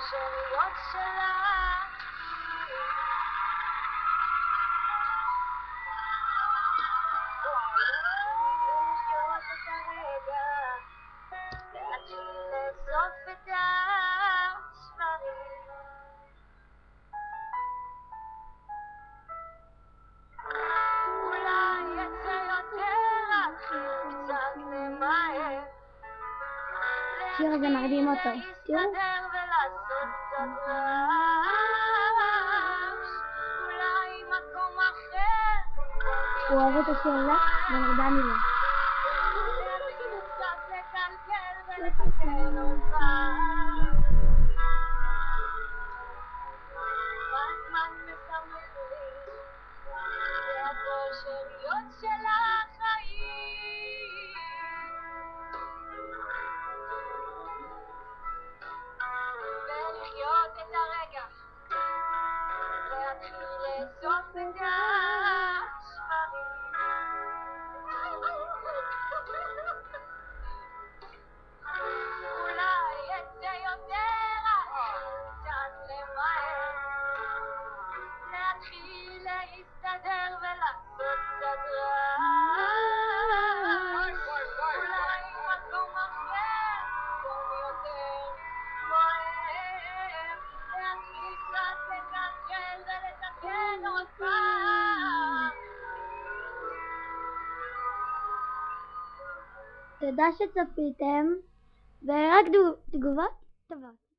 השאריות שלך. לחיות את הרגע, להתחיל לאסוף את השברים. אולי יצא יותר, להתחיל קצת למהר, השיר הזה מרדים אותו, תראו. להסתדר ולעשות קצת רעש, אולי מקום אחר. הוא אוהב את השיר הזה ונרדם מזה. להתחיל קצת לקלקל ולתקן אותך. הזמן מסמן לי, זה הכל שאריות של החיים. ולחיות את הרגע, להתחיל לאסוף את השברים. אולי יצא יותר, קצת למהר, להתחיל להסתדר ולעשות קצת רעש, אולי מקום אחר, מקום יותר בוער, להתחיל קצת לקלקל ולתקן אותך. תודה שצפיתם, ורק תגובות טובות.